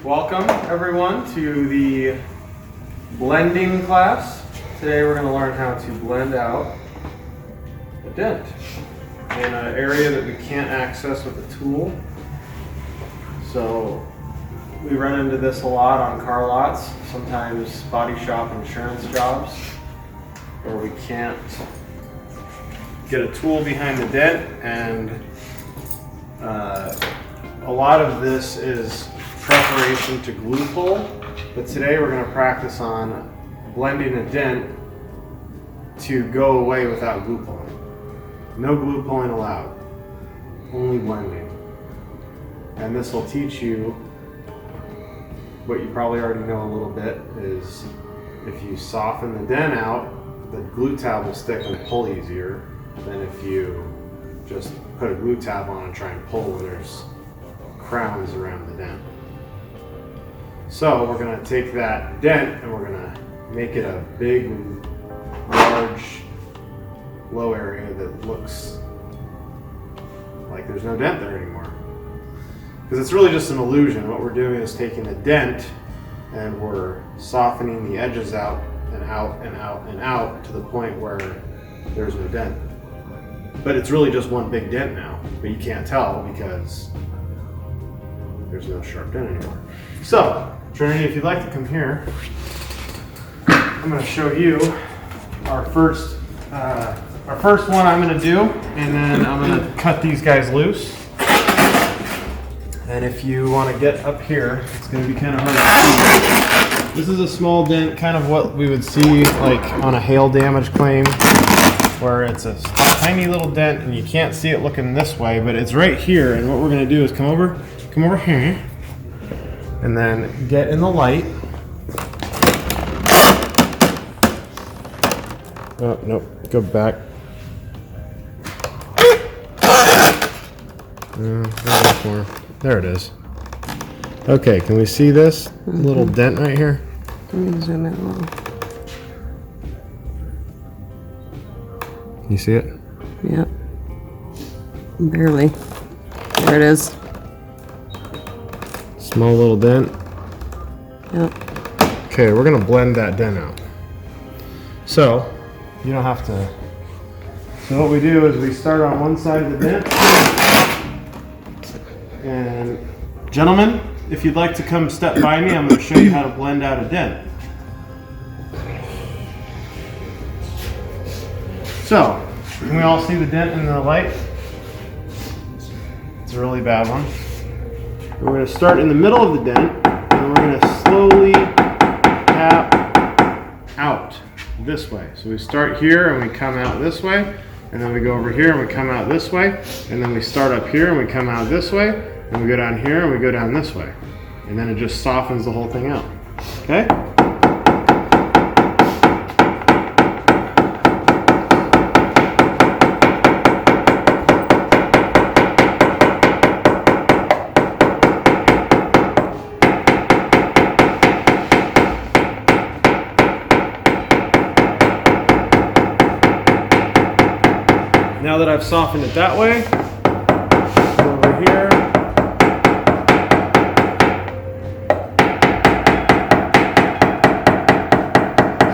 Welcome everyone to the blending class. Today we're going to learn how to blend out a dent in an area that we can't access with a tool. So we run into this a lot on car lots, sometimes body shop insurance jobs, where we can't get a tool behind the dent, and a lot of this is preparation to glue pull, but today we're going to practice on blending a dent to go away without glue pulling. No glue pulling allowed, only blending. And this will teach you what you probably already know a little bit, is if you soften the dent out, the glue tab will stick and pull easier than if you just put a glue tab on and try and pull when there's crowns around the dent. So we're going to take that dent and we're going to make it a big, large, low area that looks like there's no dent there anymore. Because it's really just an illusion. What we're doing is taking the dent and we're softening the edges out and out and out and out to the point where there's no dent. But it's really just one big dent now, but you can't tell because there's no sharp dent anymore. So, Trinity, if you'd like to come here, I'm going to show you our first one I'm going to do, and then I'm going to cut these guys loose. And if you want to get up here, it's going to be kind of hard to see. This is a small dent, kind of what we would see like on a hail damage claim, where it's a tiny little dent and you can't see it looking this way, but it's right here. And what we're going to do is come over here, and then get in the light. Oh, nope, go back. There it is. Okay, can we see this little dent right here? Let me zoom in a little. Can you see it? Yep. Barely. There it is. Small little dent. Yep. Okay, we're gonna blend that dent out. So, you don't have to. So what we do is we start on one side of the dent. And gentlemen, if you'd like to come step by me, I'm gonna show you how to blend out a dent. So, can we all see the dent in the light? It's a really bad one. We're going to start in the middle of the dent, and we're going to slowly tap out this way. So we start here and we come out this way, and then we go over here and we come out this way, and then we start up here and we come out this way, and we go down here and we go down this way. And then it just softens the whole thing out. Okay? Now that I've softened it that way, go over here.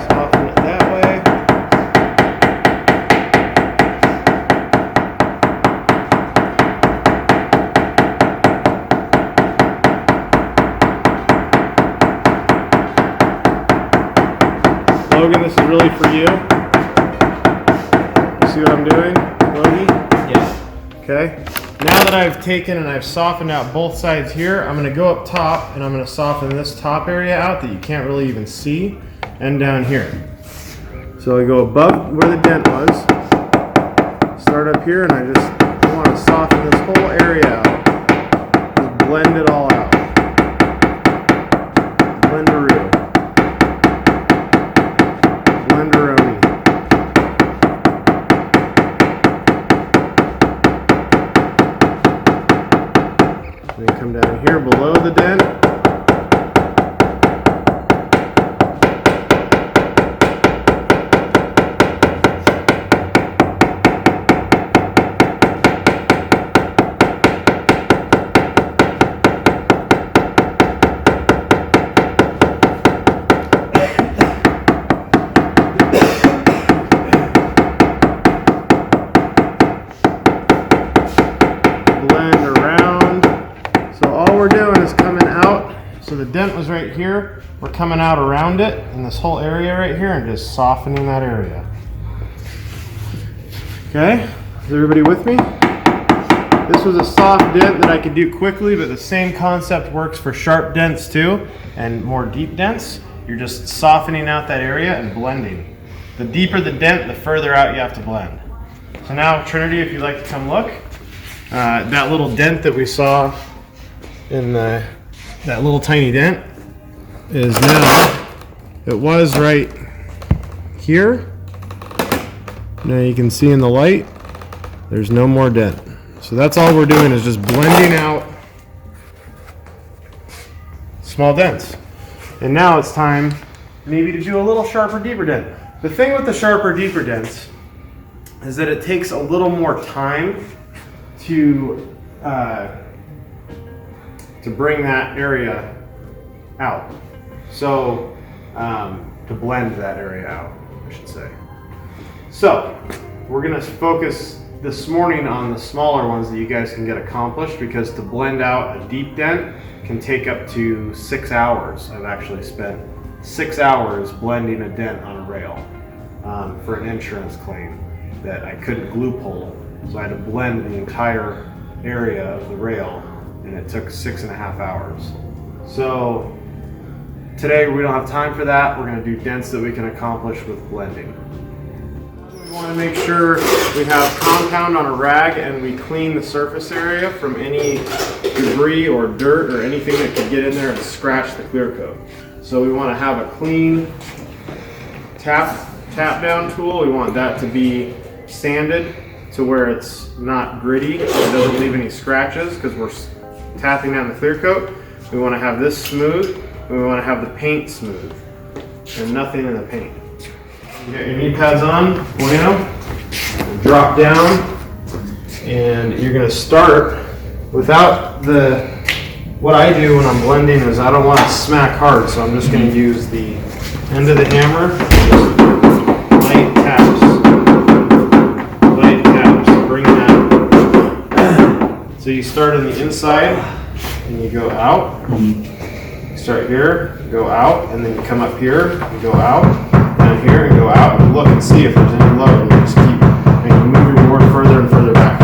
Soften it that way. Logan, this is really for you. You see what I'm doing? Okay, now that I've taken and I've softened out both sides here, I'm going to go up top and I'm going to soften this top area out that you can't really even see, and down here. So I go above where the dent was, start up here, and I just want to soften this whole area out. Just blend it all out. Blenderoo. Blenderoni. Then come down here below the dent. the dent was right here. We're coming out around it in this whole area right here and just softening that area. Okay, is everybody with me? This was a soft dent that I could do quickly, but the same concept works for sharp dents too, and more deep dents. You're just softening out that area and blending. The deeper the dent, the further out you have to blend. So now, Trinity, if you'd like to come look, that little dent that we saw in that little tiny dent is now, it was right here. Now you can see in the light, there's no more dent. So that's all we're doing, is just blending out small dents. And now it's time maybe to do a little sharper, deeper dent. The thing with the sharper, deeper dents is that it takes a little more time to bring that area out. So, to blend that area out, I should say. So, we're gonna focus this morning on the smaller ones that you guys can get accomplished, because to blend out a deep dent can take up to 6 hours. I've actually spent 6 hours blending a dent on a rail for an insurance claim that I couldn't glue pull. So I had to blend the entire area of the rail, and it took 6.5 hours. So today we don't have time for that. We're going to do dents that we can accomplish with blending. We want to make sure we have compound on a rag and we clean the surface area from any debris or dirt or anything that could get in there and scratch the clear coat. So we want to have a clean tap down tool. We want that to be sanded to where it's not gritty, it doesn't leave any scratches, because we're tapping down the clear coat. We want to have this smooth, and we want to have the paint smooth, and nothing in the paint. You got your knee pads on, bueno, drop down, and you're going to start without the, what I do when I'm blending is I don't want to smack hard, so I'm just going to use the end of the hammer, light taps, bring that. So you start on the inside, and you go out. You start here, go out, and then you come up here, and go out, down here, and go out, and look and see if there's any load, and you just keep, and you move your board further and further back.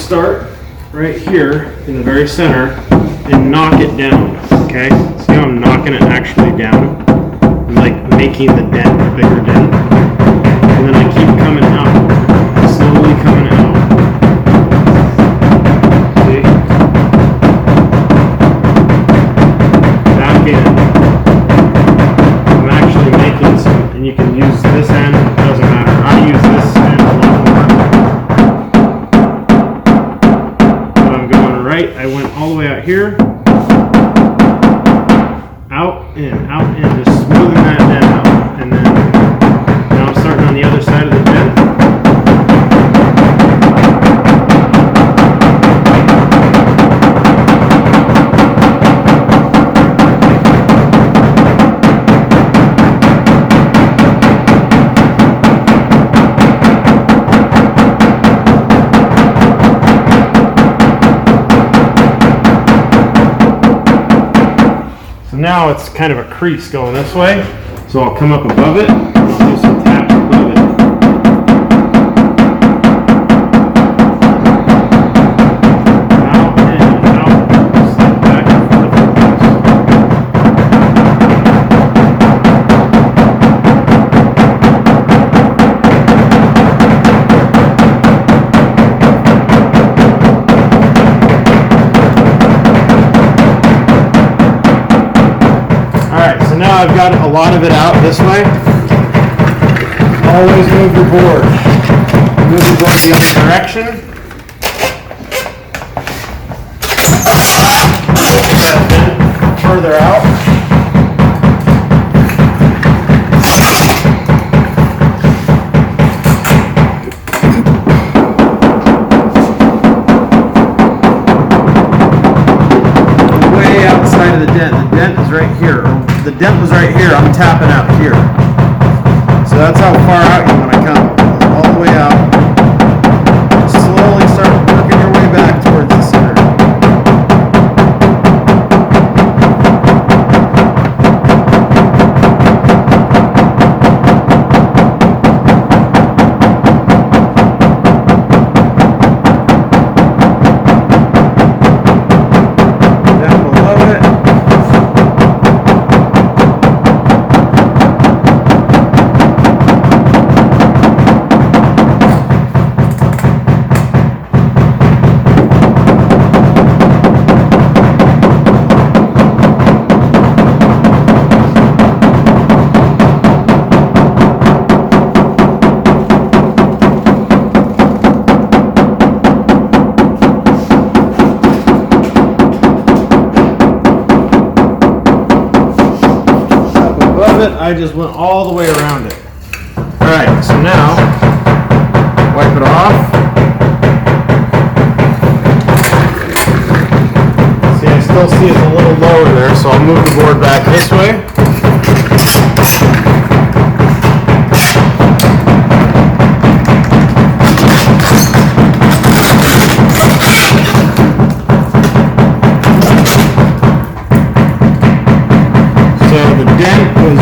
start right here in the very center and knock it down, okay? See how I'm knocking it actually down? I'm like making the dent a bigger dent. And then I keep coming out, slowly coming out. See? Back in. I'm actually making some, and you can use this end, it doesn't matter. I use this end a lot more. But I'm going right, I went all the way out here. Out, in, just smoothing that dent out. And then now I'm starting on the other side of the dent. Now it's kind of a crease going this way, so I'll come up above it and I'll do some taps above it. Out and out, slide back and forth. Now I've got a lot of it out this way. Always move your board. Move your board the other direction. Push that dent further out. Way outside of the dent. The dent is right here. The dent was right here, I'm tapping out here. So that's how far out you want to come. All the way out. Slowly start working your way back towards the center. I just went all the way around it. Alright, so now, wipe it off. See, I still see it's a little lower there, so I'll move the board back this way.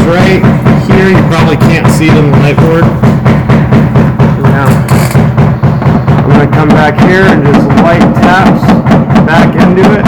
Right here, you probably can't see it on the whiteboard. Now, I'm going to come back here and just light taps back into it.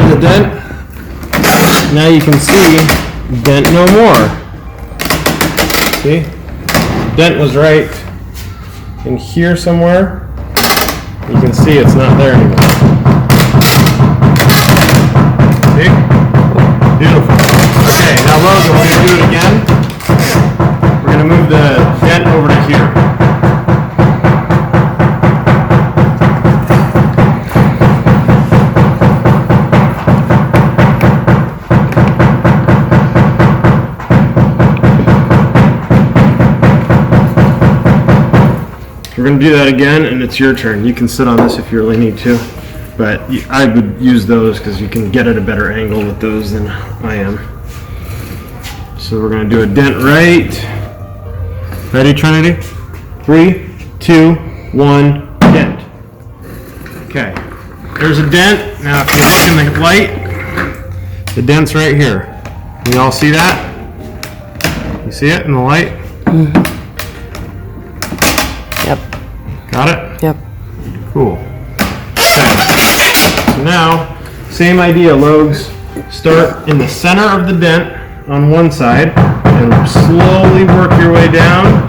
The dent. Now you can see dent no more. See? Dent was right in here somewhere. You can see it's not there anymore. See? Beautiful. Okay, now Logan, we're going to do it again. We're going to move the dent over to here. We're going to do that again, and it's your turn. You can sit on this if you really need to, but I would use those because you can get at a better angle with those than I am. So we're going to do a dent right. Ready, Trinity? 3, 2, 1, dent. Okay, there's a dent. Now if you look in the light, the dent's right here. You all see that? You see it in the light? Mm-hmm. Yep. Got it? Yep. Cool. Okay. So now, same idea, Logs. Start in the center of the dent on one side and slowly work your way down,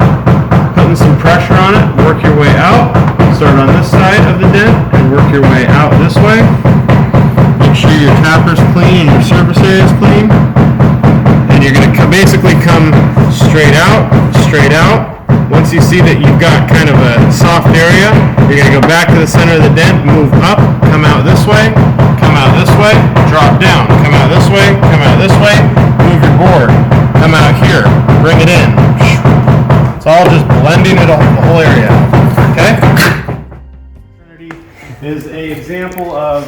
putting some pressure on it, work your way out. Start on this side of the dent and work your way out this way. Make sure your tapper's clean and your surface area is clean. And you're going to basically come straight out, straight out. Once you see that you've got kind of a soft area, you're going to go back to the center of the dent, move up, come out this way, drop down, come out this way, move your board, come out here, bring it in. It's all just blending it the whole area, okay? Trinity is an example of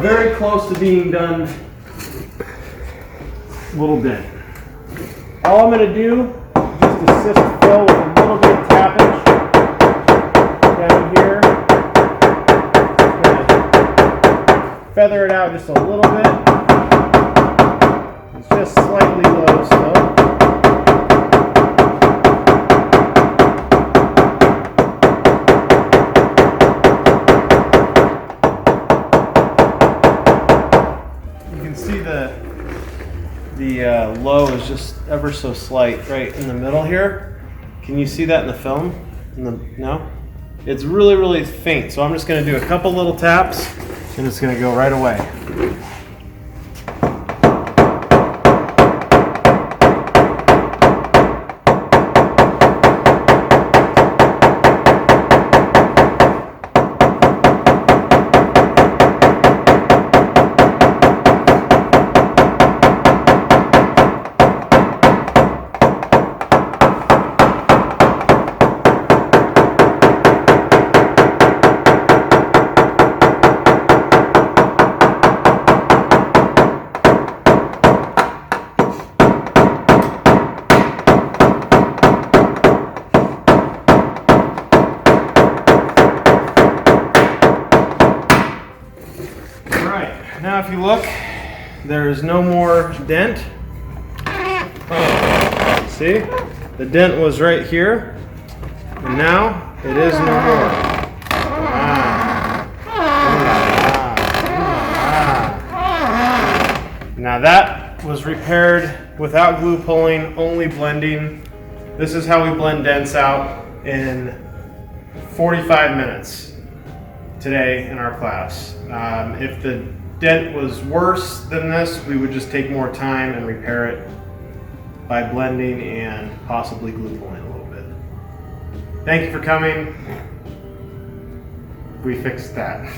very close to being done little dent. All I'm going to do is just assist Phil with a little bit of tappage down here. Feather it out just a little bit. It's just slightly low still. You can see the low is just ever so slight right in the middle here. Can you see that in the film? No? It's really, really faint. So I'm just going to do a couple little taps and it's going to go right away. Now if you look, there is no more dent. See? The dent was right here, and now it is no more. Now that was repaired without glue pulling, only blending. This is how we blend dents out in 45 minutes today in our class. If the dent was worse than this, we would just take more time and repair it by blending and possibly glue pulling a little bit. Thank you for coming. We fixed that.